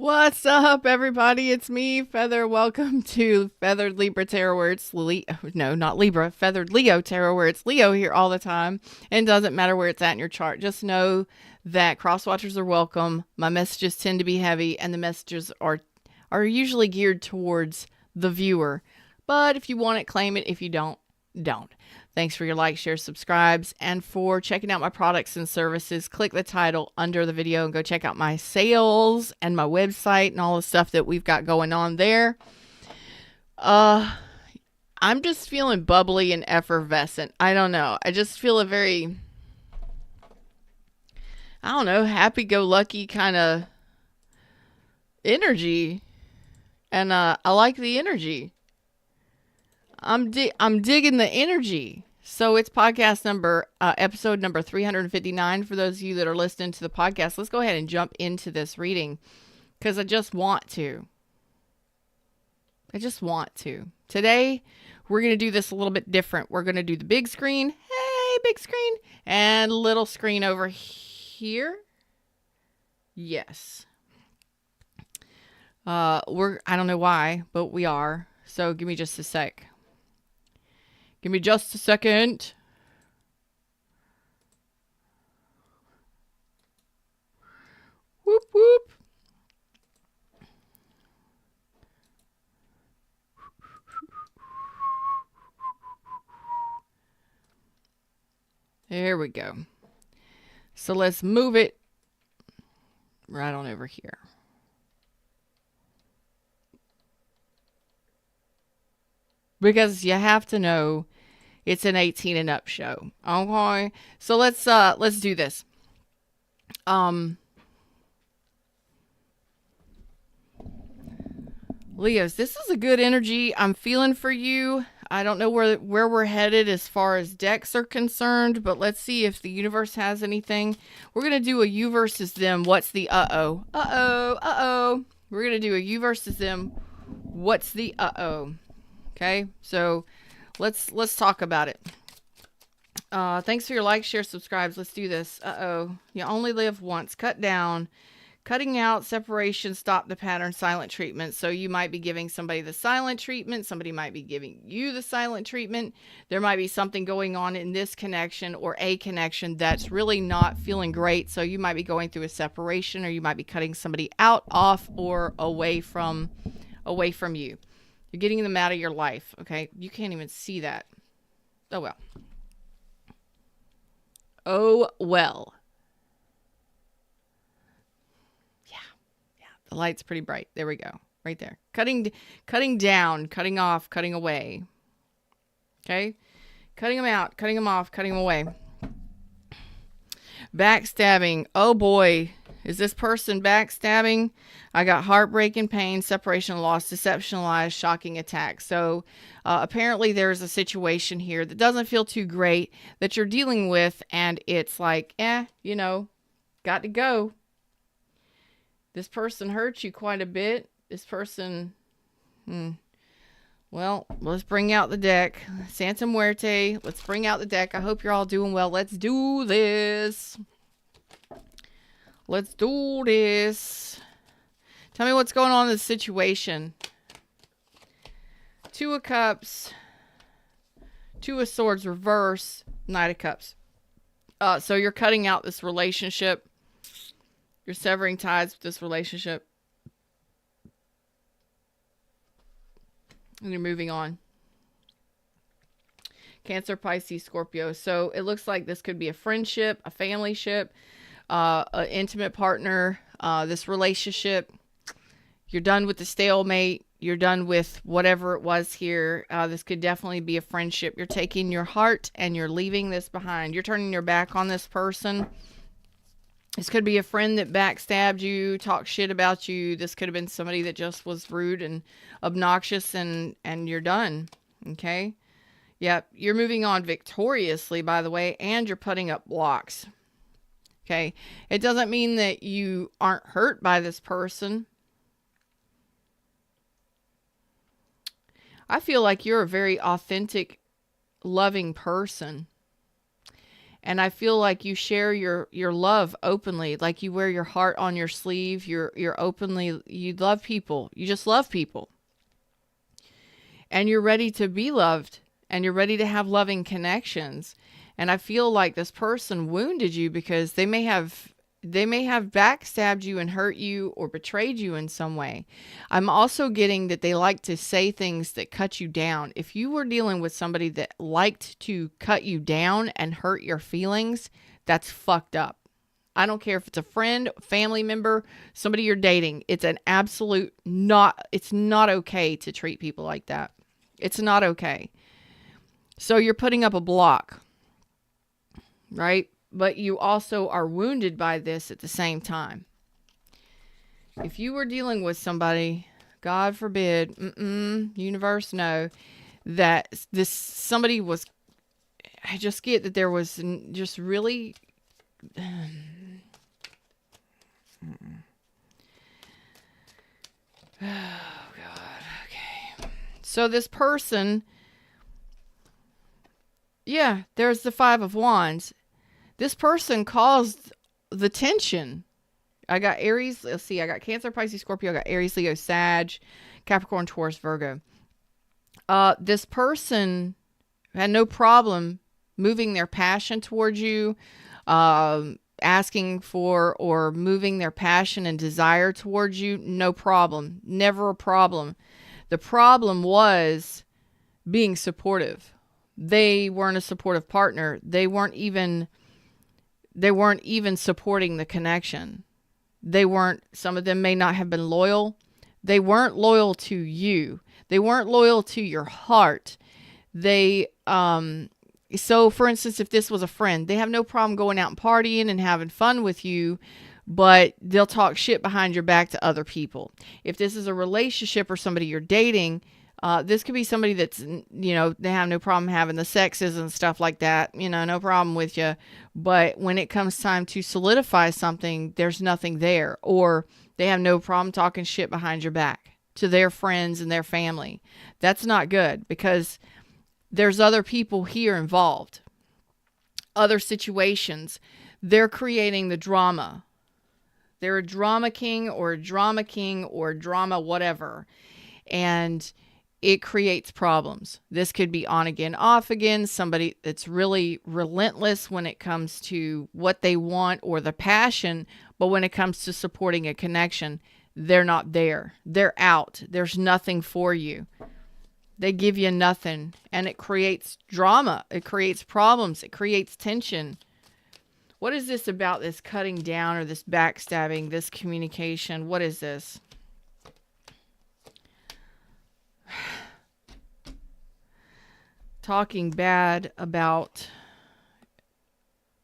What's up, everybody? It's me, Feather. Welcome to Feathered Libra Tarot, where it's no, not Libra, Feathered Leo Tarot, where it's Leo here all the time. And it doesn't matter where it's at in your chart. Just know that cross watchers are welcome. My messages tend to be heavy, and the messages are usually geared towards the viewer. But if you want it, claim it. If you don't, don't. Thanks for your likes, shares, subscribes, and for checking out my products and services. Click the title under the video and go check out my sales and my website and all the stuff that we've got going on there. I'm just feeling bubbly and effervescent. I don't know. I just feel a very, happy-go-lucky kind of energy. And I like the energy. I'm digging the energy. So it's episode number 359 for those of you that are listening to the podcast. Let's go ahead and jump into this reading because I just want to. Today, we're going to do this a little bit different. We're going to do the big screen. Hey, big screen. And little screen over here. Yes. I don't know why, but we are. So give me just a sec. Give me just a second. Whoop, whoop. There we go. So let's move it right on over here. Because you have to know it's an 18 and up show. Okay. So let's do this. Leos, this is a good energy I'm feeling for you. I don't know where we're headed as far as decks are concerned, but let's see if the universe has anything. We're going to do a you versus them. What's the uh-oh? Uh-oh. We're going to do a you versus them. What's the uh-oh? Okay, so let's talk about it. Thanks for your likes, share, subscribes. Let's do this. Uh-oh. You only live once. Cut down. Cutting out, separation, stop the pattern, silent treatment. So you might be giving somebody the silent treatment. Somebody might be giving you the silent treatment. There might be something going on in this connection or a connection that's really not feeling great. So you might be going through a separation, or you might be cutting somebody out, off, or away from you. You're getting them out of your life, okay? You can't even see that. Oh, well. Oh, well. Yeah. The light's pretty bright. There we go. Right there. Cutting down, cutting off, cutting away. Okay? Cutting them out, cutting them off, cutting them away. Backstabbing. Oh, boy. Is this person backstabbing? I got heartbreak, pain, separation, loss, deception, lies, shocking attack. So apparently there's a situation here that doesn't feel too great that you're dealing with, and it's like, got to go. This person hurt you quite a bit. This person, well, let's bring out the deck. Santa Muerte, let's bring out the deck. I hope you're all doing well. Let's do this. Let's do this. Tell me what's going on in this situation. Two of Cups. Two of Swords reverse. Knight of Cups. So you're cutting out this relationship. You're severing ties with this relationship. And you're moving on. Cancer, Pisces, Scorpio. So it looks like this could be a friendship, a family ship, an intimate partner, this relationship. You're done with the stalemate. You're done with whatever it was here. This could definitely be a friendship. You're taking your heart and you're leaving this behind. You're turning your back on this person. This could be a friend that backstabbed you, talked shit about you. This could have been somebody that just was rude and obnoxious, and you're done. Okay? Yep, you're moving on victoriously, by the way, and you're putting up blocks. Okay? It doesn't mean that you aren't hurt by this person. I feel like you're a very authentic, loving person. And I feel like you share your love openly, like you wear your heart on your sleeve. You're openly, you love people. You just love people. And you're ready to be loved, and you're ready to have loving connections. And I feel like this person wounded you because they may have backstabbed you and hurt you or betrayed you in some way. I'm also getting that they like to say things that cut you down. If you were dealing with somebody that liked to cut you down and hurt your feelings, that's fucked up. I don't care if it's a friend, family member, somebody you're dating. It's an absolute it's not okay to treat people like that. It's not okay. So you're putting up a block, right? But you also are wounded by this at the same time. If you were dealing with somebody, God forbid, universe, no, that somebody was, I just get that there was just really, oh God, okay. So this person, yeah, there's the Five of Wands. This person caused the tension. I got Aries. Let's see. I got Cancer, Pisces, Scorpio. I got Aries, Leo, Sag, Capricorn, Taurus, Virgo. This person had no problem moving their passion towards you, asking for or moving their passion and desire towards you. No problem. Never a problem. The problem was being supportive. They weren't a supportive partner. They weren't even supporting the connection. Some of them may not have been loyal. They weren't loyal to you. They weren't loyal to your heart. So for instance, if this was a friend, they have no problem going out and partying and having fun with you, but they'll talk shit behind your back to other people. If this is a relationship or somebody you're dating, this could be somebody that's, they have no problem having the sexes and stuff like that, no problem with you. But when it comes time to solidify something, there's nothing there. Or they have no problem talking shit behind your back to their friends and their family. That's not good, because there's other people here involved, other situations. They're creating the drama. They're a drama king or drama whatever. And it creates problems. This could be on again, off again, somebody that's really relentless when it comes to what they want or the passion, but when it comes to supporting a connection, they're not there. They're out. There's nothing for you. They give you nothing, and it creates drama. It creates problems. It creates tension. What is this about, this cutting down or this backstabbing, this communication? What is this? Talking bad about.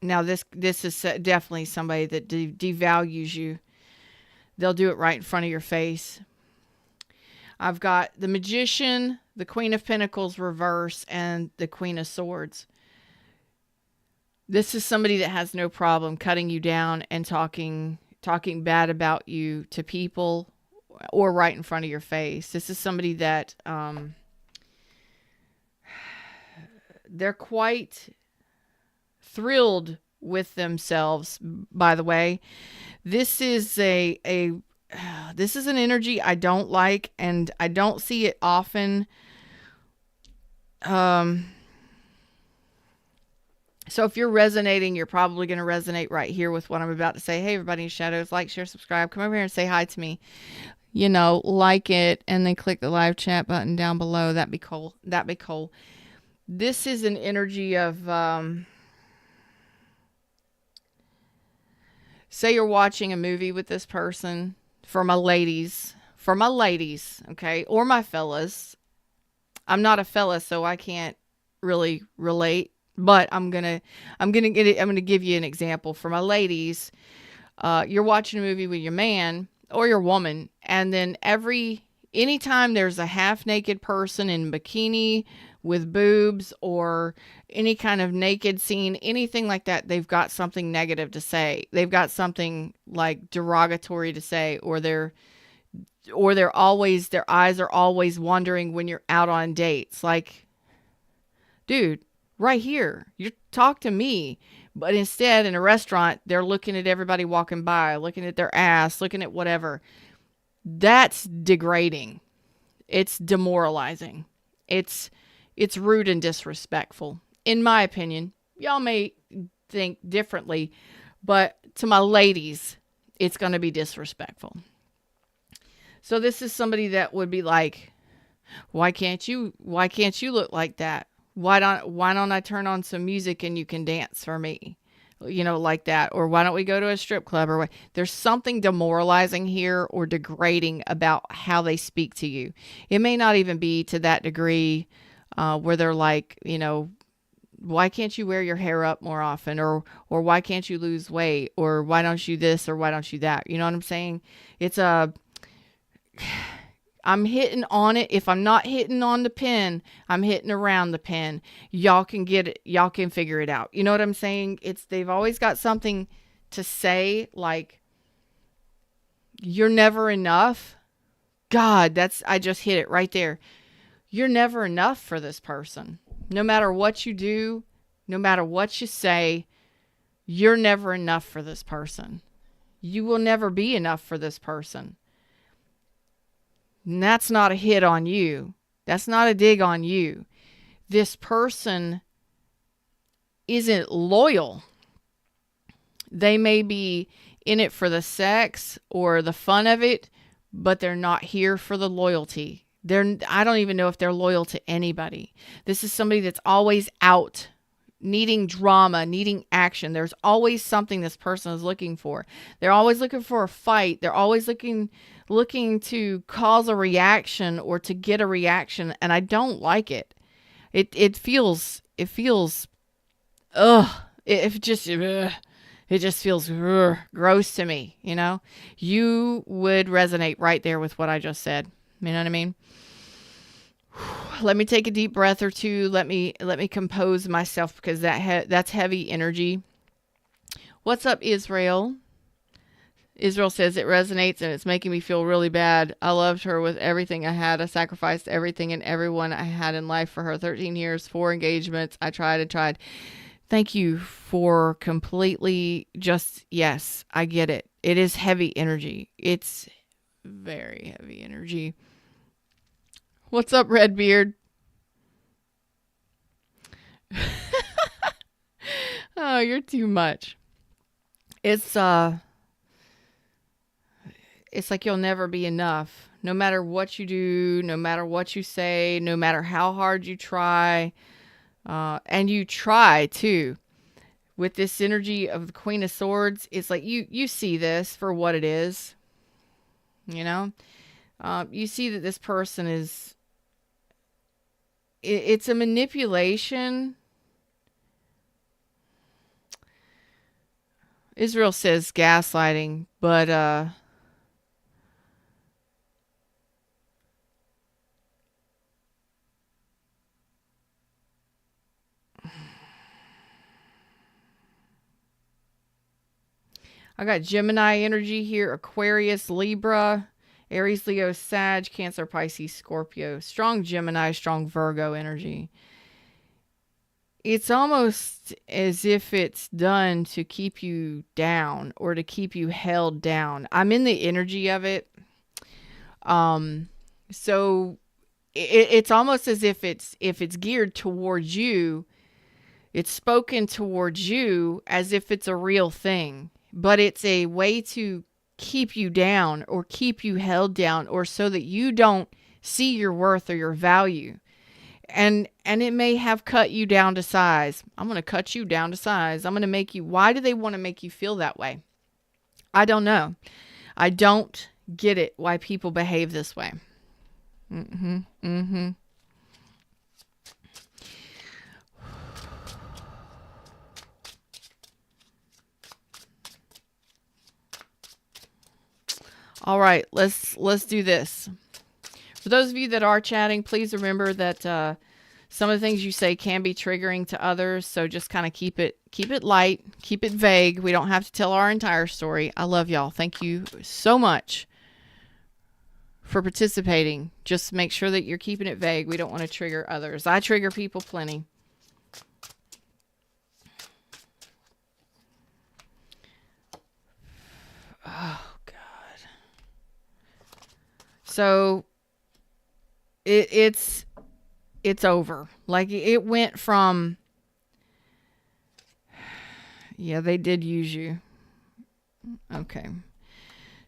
Now this is definitely somebody that devalues you. They'll do it right in front of your face. I've got the Magician, the Queen of Pentacles reverse, and the Queen of Swords. This is somebody that has no problem cutting you down and talking bad about you to people, or right in front of your face. This is somebody that they're quite thrilled with themselves, by the way. This is this is an energy I don't like, and I don't see it often. So if you're resonating, you're probably going to resonate right here with what I'm about to say. Hey, everybody in shadows, like, share, subscribe. Come over here and say hi to me. Like it, and then click the live chat button down below. That'd be cool. This is an energy of, say you're watching a movie with this person. For my ladies, okay, or my fellas. I'm not a fella, so I can't really relate, but I'm gonna give you an example. For my ladies, you're watching a movie with your man or your woman, and then anytime there's a half naked person in bikini with boobs or any kind of naked scene, anything like that, they've got something negative to say. They've got something like derogatory to say, or their eyes are always wandering when you're out on dates. Like, dude, right here, you talk to me, But instead, in a restaurant, they're looking at everybody walking by, looking at their ass, looking at whatever. That's degrading. It's demoralizing. It's rude and disrespectful, in my opinion. Y'all may think differently, but to my ladies, it's going to be disrespectful. So this is somebody that would be like, why can't you look like that? Why don't I turn on some music and you can dance for me? You know, like that. Or why don't we go to a strip club? Or what? There's something demoralizing here or degrading about how they speak to you. It may not even be to that degree where they're like, you know, why can't you wear your hair up more often? Or why can't you lose weight? Or why don't you this or why don't you that? You know what I'm saying? I'm hitting on it. If I'm not hitting on the pin, I'm hitting around the pin. Y'all can get it. Y'all can figure it out. You know what I'm saying? They've always got something to say, like, you're never enough. God, I just hit it right there. You're never enough for this person. No matter what you do, no matter what you say, you're never enough for this person. You will never be enough for this person. And that's not a hit on you. That's not a dig on you. This person isn't loyal. They may be in it for the sex or the fun of it, but they're not here for the loyalty. I don't even know if they're loyal to anybody. This is somebody that's always out, needing drama, needing action. There's always something this person is looking for. They're always looking for a fight. They're always looking to cause a reaction or to get a reaction, and I don't like it. It feels it just feels gross to me, you know? You would resonate right there with what I just said. You know what I mean? Let me take a deep breath or two. Let me compose myself because that's heavy energy. What's up, Israel? Israel says it resonates and it's making me feel really bad. I loved her with everything I had. I sacrificed everything and everyone I had in life for her. 13 years, 4 engagements. I tried and tried. Thank you for completely yes, I get it. It is heavy energy. It's very heavy energy. What's up, Redbeard? Oh, you're too much. It's like you'll never be enough. No matter what you do, no matter what you say, no matter how hard you try. And you try too. With this energy of the Queen of Swords, it's like you see this for what it is. You know? You see that this person is... It's a manipulation. Israel says gaslighting, but I got Gemini energy here, Aquarius, Libra, Aries, Leo, Sag, Cancer, Pisces, Scorpio. Strong Gemini, strong Virgo energy. It's almost as if it's done to keep you down or to keep you held down. I'm in the energy of it. So it's almost as if it's geared towards you. It's spoken towards you as if it's a real thing, but it's a way to keep you down or keep you held down or so that you don't see your worth or your value. And it may have cut you down to size. I'm going to cut you down to size. I'm going to make you... Why do they want to make you feel that way? I don't know. I don't get it why people behave this way. All right, let's do this. For those of you that are chatting, please remember that some of the things you say can be triggering to others. So just kind of keep it light, keep it vague. We don't have to tell our entire story. I love y'all. Thank you so much for participating. Just make sure that you're keeping it vague. We don't want to trigger others. I trigger people plenty. Oh, God. So it's over. Like, it went from, yeah, they did use you. Okay.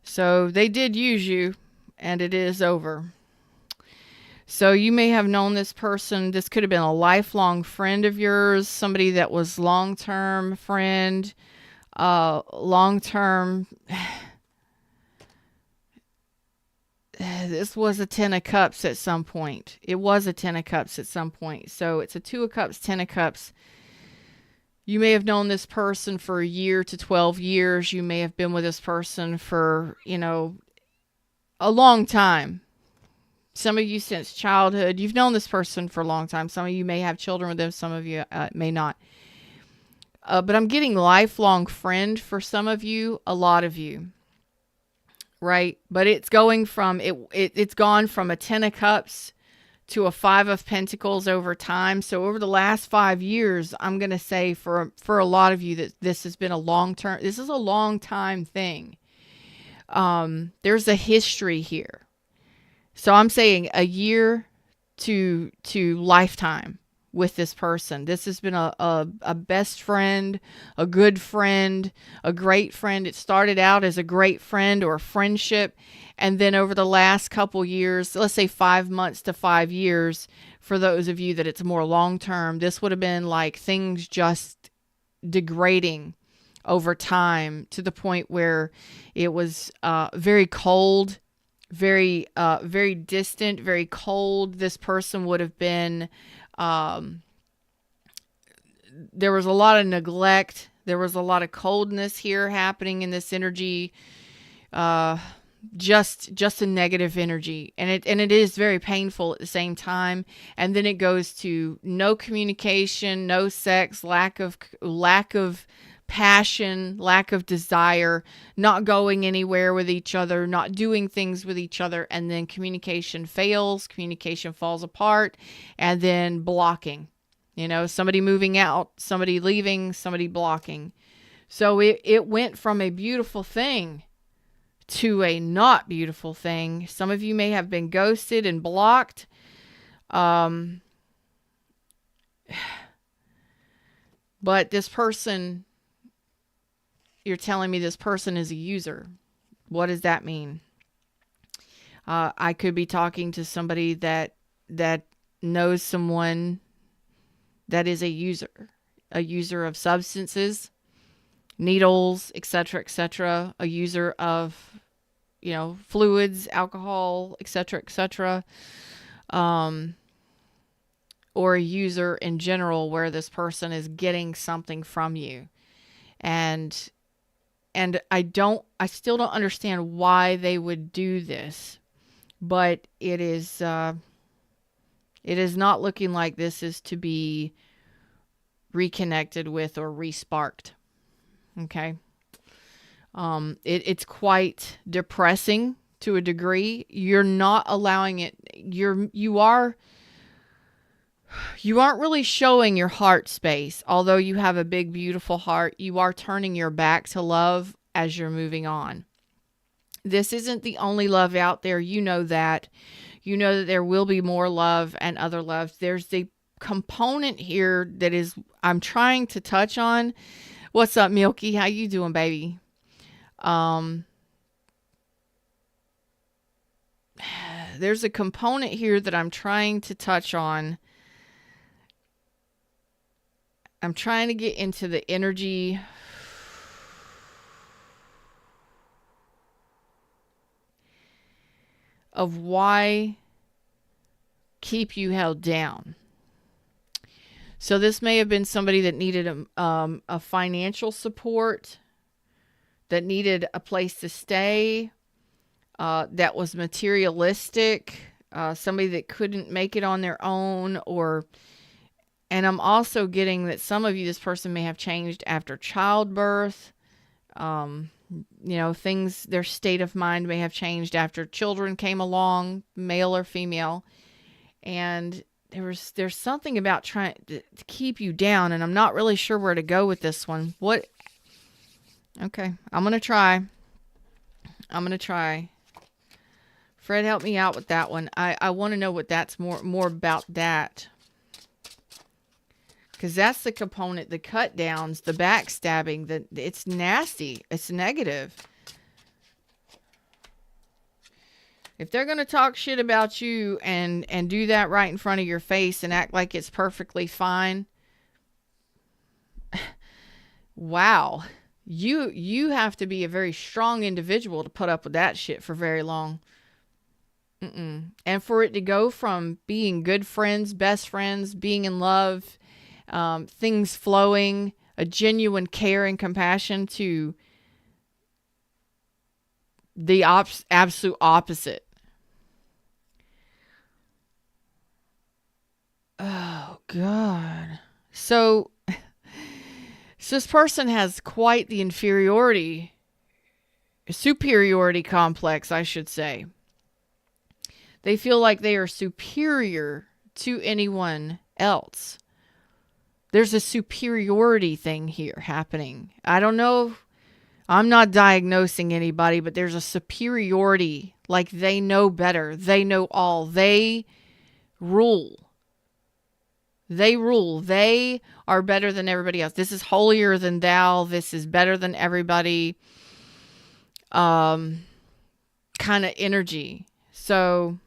So they did use you, and it is over. So you may have known this person. This could have been a lifelong friend of yours, somebody that was long-term friend, long-term. This was a 10 of cups at some point. It was a 10 of cups at some point. So it's a 2 of cups, 10 of cups. You may have known this person for a year to 12 years. You may have been with this person for, a long time. Some of you since childhood. You've known this person for a long time. Some of you may have children with them. Some of you may not. But I'm getting lifelong friend for some of you, a lot of you. Right? But it's going from, it's gone from a 10 of cups to a 5 of pentacles over time. So over the last 5 years, I'm going to say for a lot of you that this has been a this is a long time thing. There's a history here. So I'm saying a year to lifetime with this person. This has been a best friend, a good friend, a great friend. It started out as a great friend or a friendship. And then over the last couple years, let's say 5 months to 5 years, for those of you that it's more long-term, this would have been like things just degrading over time to the point where it was very cold, very distant, very cold. This person would have been, there was a lot of neglect. There was a lot of coldness here happening in this energy. Just a negative energy, and it is very painful at the same time. And then it goes to no communication, no sex, lack of passion, lack of desire, not going anywhere with each other, not doing things with each other, and then communication fails, communication falls apart, and then blocking. Somebody moving out, somebody leaving, somebody blocking. So it went from a beautiful thing to a not beautiful thing. Some of you may have been ghosted and blocked. But this person, you're telling me this person is a user. What does that mean? I could be talking to somebody that knows someone that is a user of substances, needles, etc., a user of, fluids, alcohol, etc., or a user in general where this person is getting something from you. And I still don't understand why they would do this, but it is not looking like this is to be reconnected with or resparked. Okay. It's quite depressing to a degree. You're not allowing it. You aren't really showing your heart space. Although you have a big, beautiful heart, you are turning your back to love as you're moving on. This isn't the only love out there. You know that. You know that there will be more love and other loves. There's the component here that is, I'm trying to touch on. What's up, Milky? How you doing, baby? There's a component here that I'm trying to touch on. I'm trying to get into the energy of why keep you held down. So this may have been somebody that needed a financial support, that needed a place to stay, that was materialistic, somebody that couldn't make it on their own, and I'm also getting that some of you, this person may have changed after childbirth. Things, their state of mind may have changed after children came along, male or female. And there's something about trying to keep you down, and I'm not really sure where to go with this one. Okay, I'm going to try. I'm going to try. Fred, help me out with that one. I want to know what that's more about that. Because that's the component, the cut downs, the backstabbing, it's nasty. It's negative. If they're going to talk shit about you and do that right in front of your face and act like it's perfectly fine, wow. You have to be a very strong individual to put up with that shit for very long. And for it to go from being good friends, best friends, being in love, things flowing, a genuine care and compassion, to the absolute opposite. Oh, God. So this person has quite the superiority complex, I should say. They feel like they are superior to anyone else. There's a superiority thing here happening. I don't know. I'm not diagnosing anybody, but there's a superiority. Like they know better. They know all. They rule. They rule. They are better than everybody else. This is holier than thou. This is better than everybody. Kind of energy. So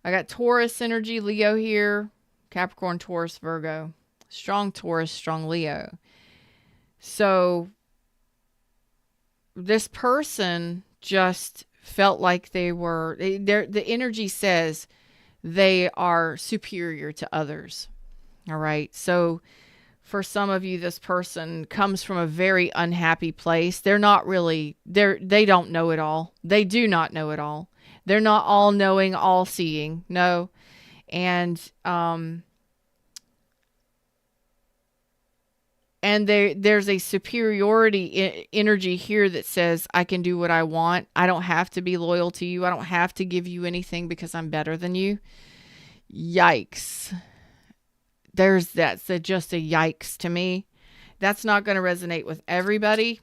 I got Taurus energy, Leo here, Capricorn, Taurus, Virgo. Strong Taurus, strong Leo. So this person just felt like the energy says they are superior to others. All right. So for some of you, this person comes from a very unhappy place. They're not really, they don't know it all. They do not know it all. They're not all knowing, all seeing. No. And there's a superiority energy here that says, I can do what I want. I don't have to be loyal to you. I don't have to give you anything because I'm better than you. Yikes. That's just a yikes to me. That's not going to resonate with everybody.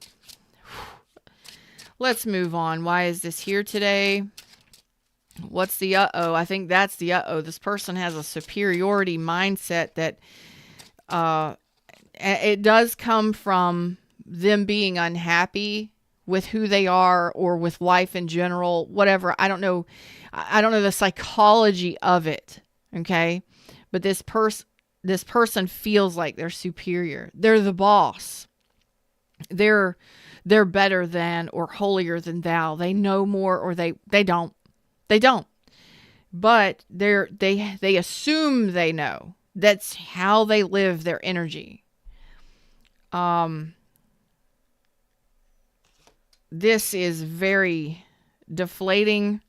Let's move on. Why is this here today? What's the uh-oh? I think that's the uh-oh. This person has a superiority mindset that it does come from them being unhappy with who they are or with life in general, whatever. I don't know the psychology of it. Okay. But this person feels like they're superior. They're the boss. They're better than or holier than thou. They know more or they don't. They don't. But they assume they know. That's how they live their energy. This is very deflating.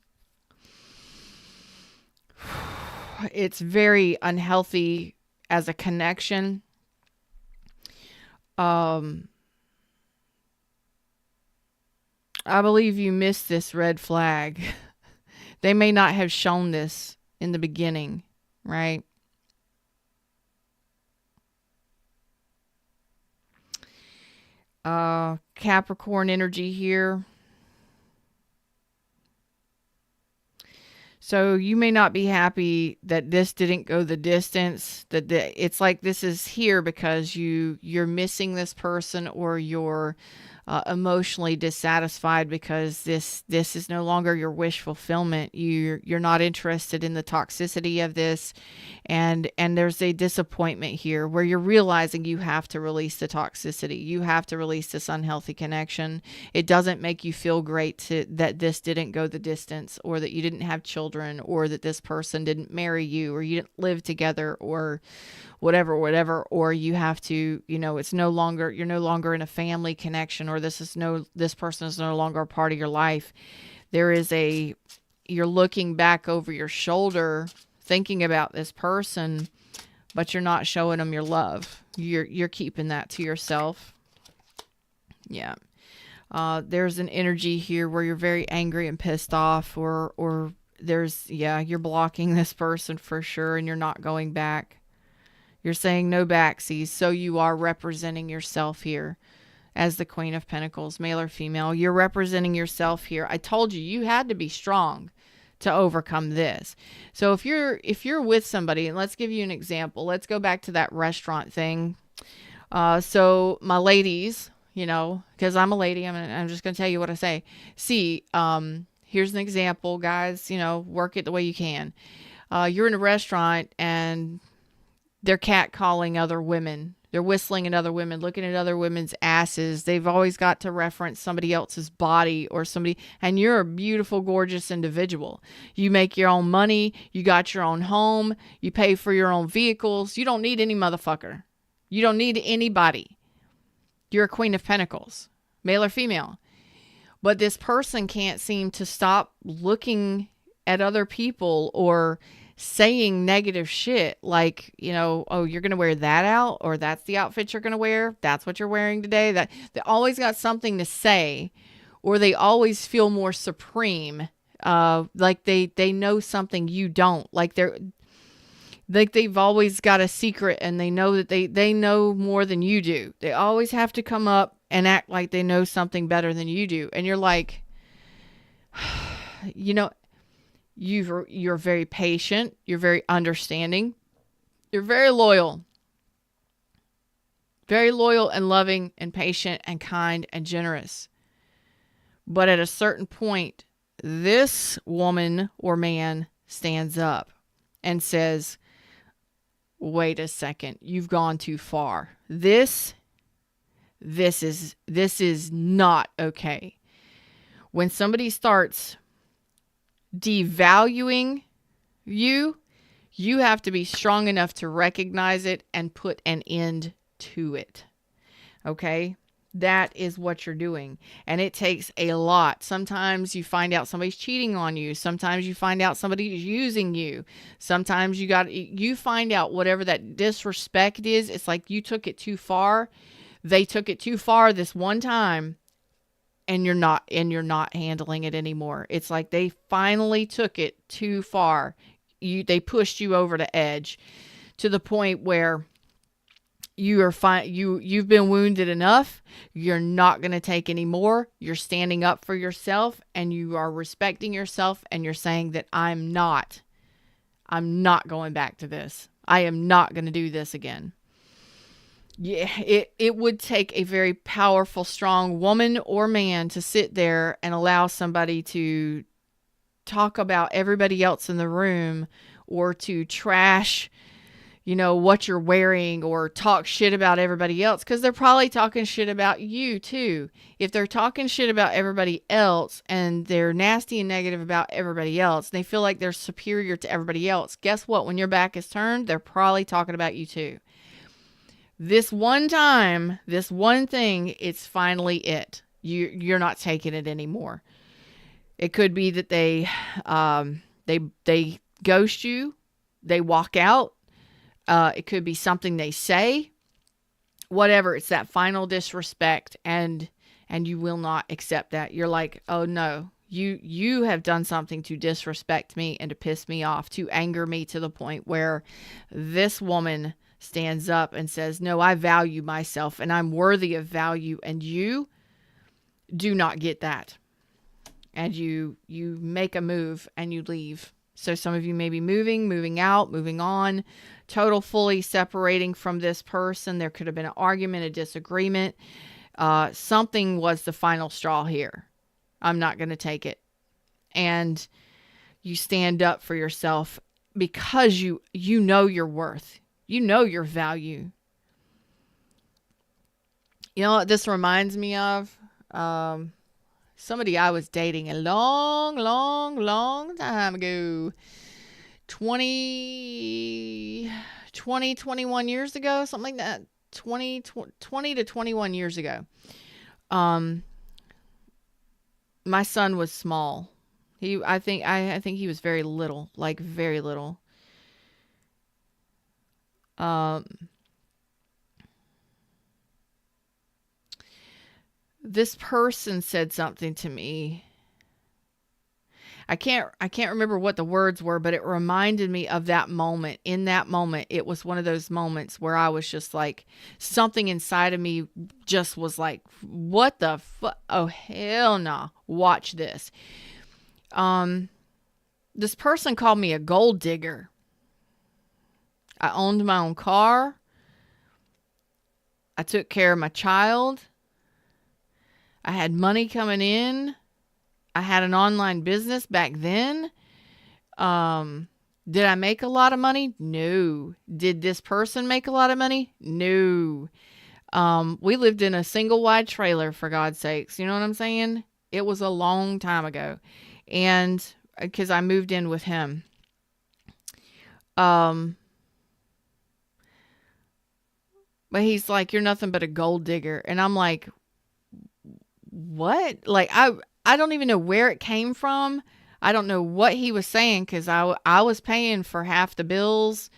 It's very unhealthy as a connection. I believe you missed this red flag. They may not have shown this in the beginning, right? Capricorn energy here. So you may not be happy that this didn't go the distance. It's like this is here because you're missing this person, or you're emotionally dissatisfied because this is no longer your wish fulfillment. You're not interested in the toxicity of this, and there's a disappointment here where you're realizing you have to release the toxicity. You have to release this unhealthy connection. It doesn't make you feel great that this didn't go the distance, or that you didn't have children, or that this person didn't marry you, or you didn't live together, or whatever, or you have to, you're no longer in a family connection, or this person is no longer a part of your life. You're looking back over your shoulder, thinking about this person, but you're not showing them your love. You're keeping that to yourself. Yeah. There's an energy here where you're very angry and pissed off, or you're blocking this person for sure, and you're not going back. You're saying no backsies, so you are representing yourself here as the Queen of Pentacles, male or female. You're representing yourself here. I told you, you had to be strong to overcome this. So if you're with somebody, and let's give you an example. Let's go back to that restaurant thing. So my ladies, you know, because I'm a lady, I'm just going to tell you what I say. See, here's an example, guys, you know, work it the way you can. You're in a restaurant and they're catcalling other women. They're whistling at other women, looking at other women's asses. They've always got to reference somebody else's body or somebody. And you're a beautiful, gorgeous individual. You make your own money. You got your own home. You pay for your own vehicles. You don't need any motherfucker. You don't need anybody. You're a Queen of Pentacles, male or female. But this person can't seem to stop looking at other people or saying negative shit like, you know, oh, you're going to wear that out, or that's the outfit you're going to wear. That's what you're wearing today. That they always got something to say, or they always feel more supreme. Like they know something you don't. Like they've always got a secret, and they know that they know more than you do. They always have to come up and act like they know something better than you do. And you're like, you know, you're very patient. You're very understanding. You're very loyal and loving and patient and kind and generous. But at a certain point, this woman or man stands up and says, wait a second, you've gone too far. This is not okay. When somebody starts devaluing you, you have to be strong enough to recognize it and put an end to it. Okay? That is what you're doing. And it takes a lot. Sometimes you find out somebody's cheating on you. Sometimes you find out somebody's using you. Sometimes you find out whatever that disrespect is. It's like you took it too far. They took it too far this one time. And you're not handling it anymore. It's like they finally took it too far. They pushed you over the edge to the point where you are fine. You've been wounded enough. You're not going to take any more. You're standing up for yourself, and you are respecting yourself, and you're saying that I'm not going back to this. I am not going to do this again. Yeah, it would take a very powerful, strong woman or man to sit there and allow somebody to talk about everybody else in the room, or to trash, you know, what you're wearing, or talk shit about everybody else, because they're probably talking shit about you too. If they're talking shit about everybody else and they're nasty and negative about everybody else, and they feel like they're superior to everybody else, guess what? When your back is turned, they're probably talking about you too. This one time, this one thing, it's finally it. You're not taking it anymore. It could be that they ghost you, they walk out. It could be something they say. Whatever, it's that final disrespect, and you will not accept that. You're like, oh no, you have done something to disrespect me and to piss me off, to anger me to the point where this woman stands up and says, no, I value myself and I'm worthy of value, and you do not get that. And you make a move and you leave. So some of you may be moving out, moving on, fully separating from this person. There could have been an argument, a disagreement. Something was the final straw here. I'm not going to take it. And you stand up for yourself because you know your worth. You know your value. You know what this reminds me of? Somebody I was dating a long time ago. 21 years ago, something like that. 20 to 21 years ago. My son was small. I think he was very little, like very little. This person said something to me. I can't remember what the words were, but it reminded me of that moment. In that moment, it was one of those moments where I was just like, something inside of me just was like, what the fuck? Oh, hell no. Watch this. This person called me a gold digger. I owned my own car. I took care of my child. I had money coming in. I had an online business back then. Did I make a lot of money? No. Did this person make a lot of money? No. We lived in a single wide trailer, for God's sakes. You know what I'm saying? It was a long time ago. And because I moved in with him. But he's like, you're nothing but a gold digger. And I'm like, what? Like, I don't even know where it came from. I don't know what he was saying, because I was paying for half the bills,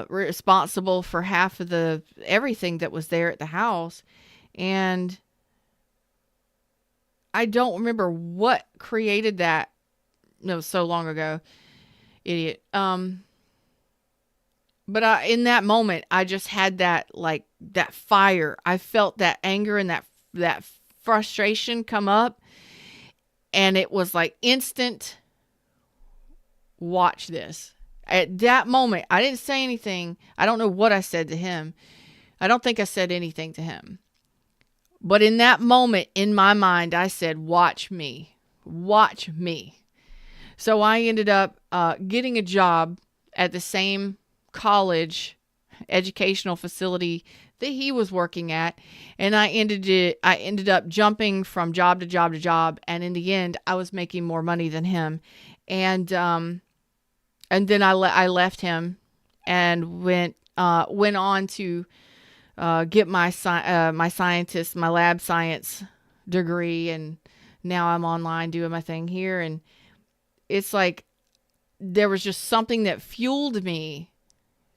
responsible for half of the everything that was there at the house. And I don't remember what created that. No, so long ago. Idiot. But in that moment, I just had that, like, that fire. I felt that anger and that frustration come up. And it was like instant, watch this. At that moment, I didn't say anything. I don't know what I said to him. I don't think I said anything to him. But in that moment, in my mind, I said, watch me. Watch me. So I ended up getting a job at the same college, educational facility that he was working at, and I ended up jumping from job to job to job, and in the end, I was making more money than him, and then I left him and went on to get my lab science degree, and now I'm online doing my thing here, and it's like there was just something that fueled me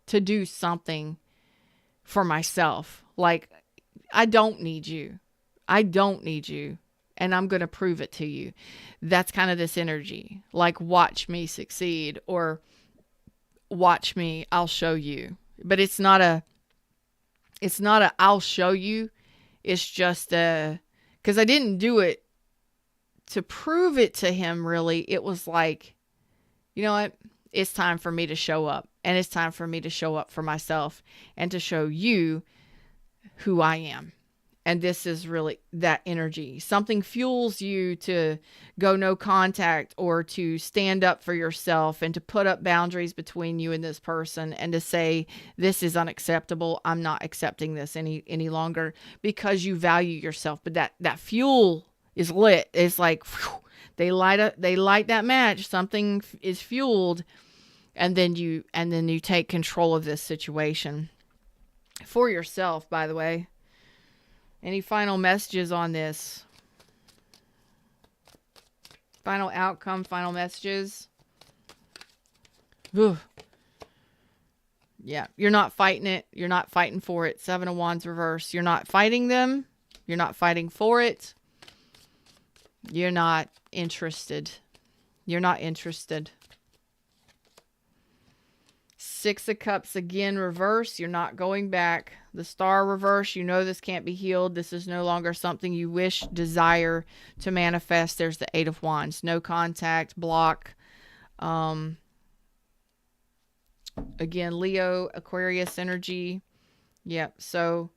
to do something for myself. Like, I don't need you. I don't need you. And I'm going to prove it to you. That's kind of this energy. Like, watch me succeed, or watch me, I'll show you. But it's not a I'll show you. It's just because I didn't do it to prove it to him, really. It was like, you know what? It's time for me to show up. And it's time for me to show up for myself and to show you who I am. And this is really that energy. Something fuels you to go no contact, or to stand up for yourself, and to put up boundaries between you and this person, and to say, this is unacceptable. I'm not accepting this any longer, because you value yourself. But that fuel is lit. It's like, whew, they light that match. Something is fueled. And then you take control of this situation for yourself, by the way. Any final messages on this? Final outcome, final messages. Ugh. Yeah, you're not fighting it. You're not fighting for it. 7 of Wands reverse. You're not fighting them. You're not fighting for it. You're not interested. You're not interested. 6 of Cups again, reverse. You're not going back. The Star reverse. You know this can't be healed. This is no longer something you wish, desire to manifest. There's the 8 of Wands. No contact, block. Again, Leo, Aquarius energy. Yep. So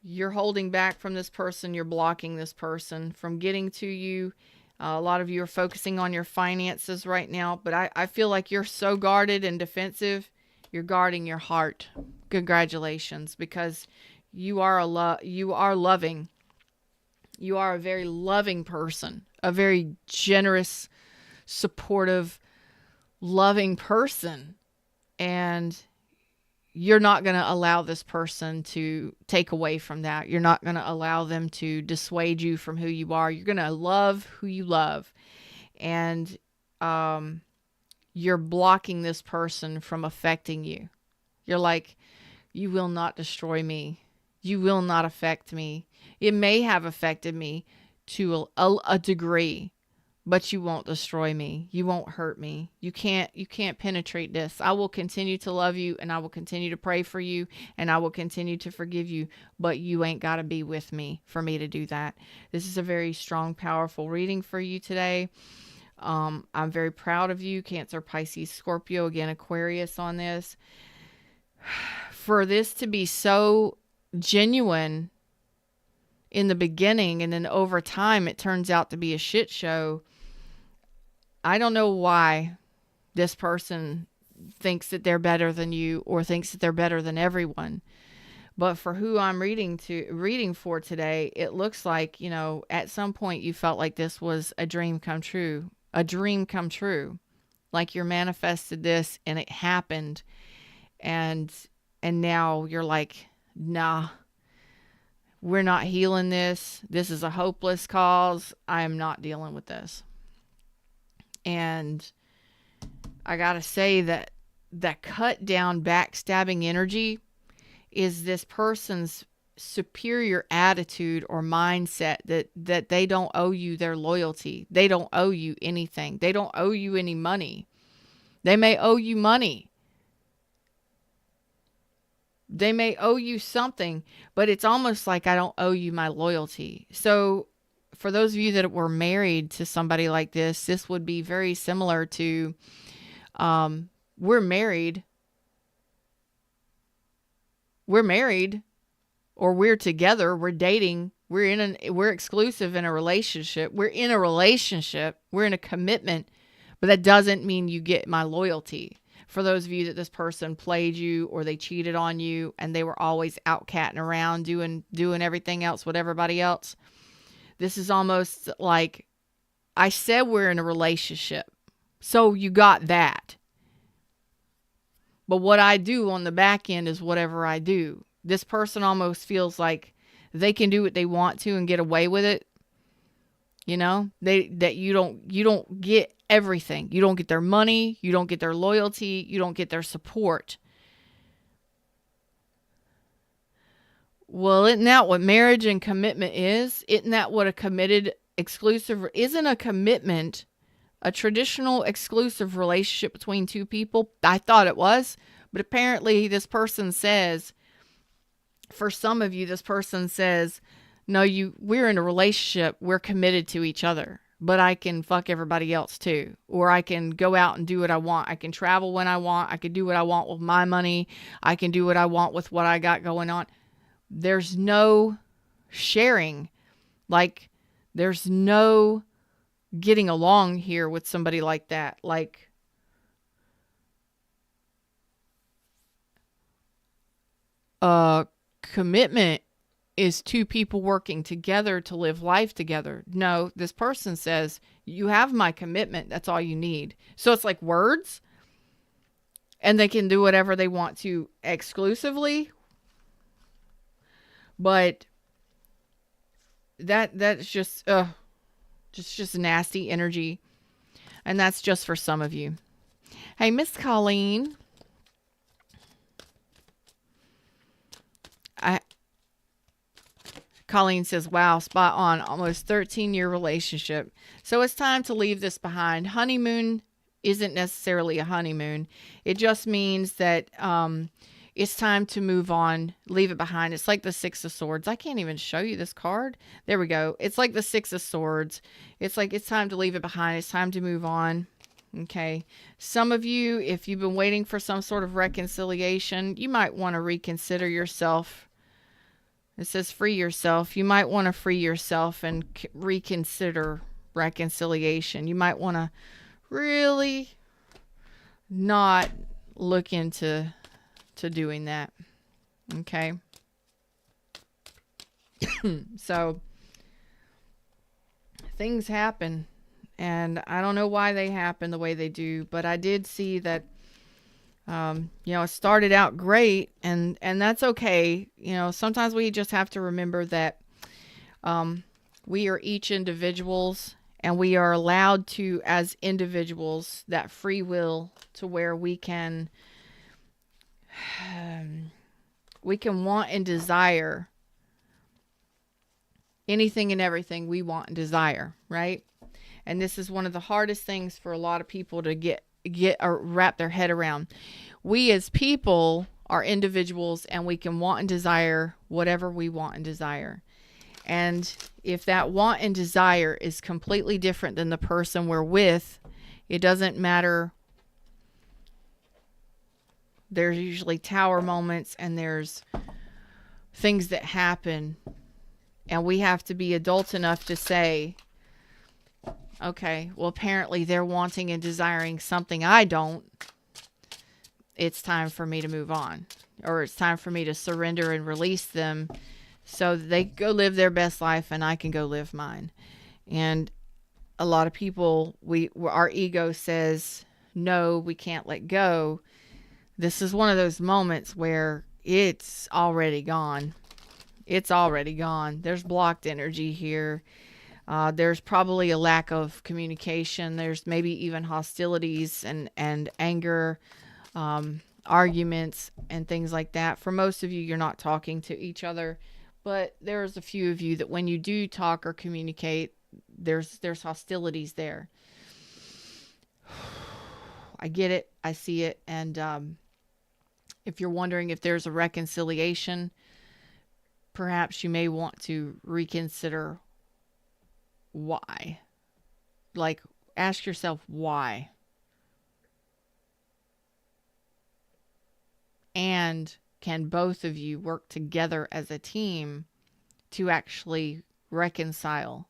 you're holding back from this person. You're blocking this person from getting to you. A lot of you are focusing on your finances right now, but I feel like you're so guarded and defensive. You're guarding your heart. Congratulations, because you are loving. You are a very loving person, a very generous, supportive, loving person. And you're not going to allow this person to take away from that. You're not going to allow them to dissuade you from who you are. You're going to love who you love. And you're blocking this person from affecting you. You're like, you will not destroy me. You will not affect me. It may have affected me to a degree, but you won't destroy me. You won't hurt me. You can't penetrate this. I will continue to love you, and I will continue to pray for you, and I will continue to forgive you, but you ain't got to be with me for me to do that. This is a very strong, powerful reading for you today. I'm very proud of you, Cancer, Pisces, Scorpio, again, Aquarius on this. For this to be so genuine in the beginning, and then over time it turns out to be a shit show. I don't know why this person thinks that they're better than you, or thinks that they're better than everyone. But for who I'm reading for today, it looks like, at some point you felt like this was a dream come true. A dream come true. Like you're manifested this and it happened. And now you're like, nah, we're not healing this. This is a hopeless cause. I am not dealing with this. And I gotta say that cut down backstabbing energy is this person's superior attitude or mindset that they don't owe you their loyalty. They don't owe you anything. They don't owe you any money. They may owe you money. They may owe you something, but it's almost like I don't owe you my loyalty. So for those of you that were married to somebody like this would be very similar to, we're married, or we're together, we're dating, we're exclusive in a relationship. We're in a commitment, but that doesn't mean you get my loyalty. For those of you that this person played you, or they cheated on you, and they were always out catting around doing everything else with everybody else. This is almost like, I said we're in a relationship, so you got that. But what I do on the back end is whatever I do. This person almost feels like they can do what they want to and get away with it. That you don't get everything. You don't get their money. You don't get their loyalty. You don't get their support. Well, isn't that what marriage and commitment is? Isn't that what a committed exclusive, isn't a commitment a traditional exclusive relationship between two people? I thought it was, but apparently this person says, for some of you, this person says, no, we're in a relationship. We're committed to each other, but I can fuck everybody else too. Or I can go out and do what I want. I can travel when I want. I can do what I want with my money. I can do what I want with what I got going on. There's no sharing. Like, there's no getting along here with somebody like that. Like, commitment is two people working together to live life together. No, this person says, you have my commitment. That's all you need. So it's like words, and they can do whatever they want to exclusively. But that's just nasty energy. And that's just for some of you. Hey, Miss Colleen. Colleen says, wow, spot on. Almost 13-year relationship. So it's time to leave this behind. Honeymoon isn't necessarily a honeymoon. It just means that it's time to move on. Leave it behind. It's like the Six of Swords. I can't even show you this card. There we go. It's like the Six of Swords. It's like it's time to leave it behind. It's time to move on. Okay. Some of you, if you've been waiting for some sort of reconciliation, you might want to reconsider yourself. It says free yourself. You might want to free yourself and reconsider reconciliation. You might want to really not look into doing that. Okay. So things happen, and I don't know why they happen the way they do, but I did see that it started out great, and that's okay. Sometimes we just have to remember that we are each individuals, and we are allowed to, as individuals, that free will to where we can want and desire anything and everything we want and desire, right? And this is one of the hardest things for a lot of people to get or wrap their head around. We as people are individuals, and we can want and desire whatever we want and desire. And if that want and desire is completely different than the person we're with, it doesn't matter. There's usually tower moments, and there's things that happen, and we have to be adult enough to say, okay, well, apparently they're wanting and desiring something I don't. It's time for me to move on, or it's time for me to surrender and release them so that they go live their best life and I can go live mine. And a lot of people, our ego says, no, we can't let go. This is one of those moments where it's already gone. It's already gone. There's blocked energy here. There's probably a lack of communication. There's maybe even hostilities and anger, arguments and things like that. For most of you, you're not talking to each other, but there's a few of you that when you do talk or communicate, there's hostilities there. I get it. I see it. And if you're wondering if there's a reconciliation, perhaps you may want to reconsider why. Like, ask yourself why. And can both of you work together as a team to actually reconcile?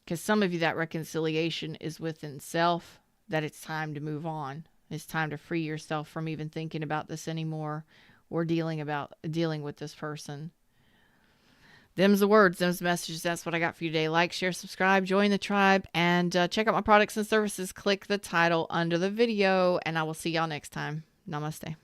Because some of you, that reconciliation is within self, that it's time to move on. It's time to free yourself from even thinking about this anymore, or dealing with this person. Them's the words, them's the messages. That's what I got for you today. Like, share, subscribe, join the tribe, and check out my products and services. Click the title under the video, and I will see y'all next time. Namaste.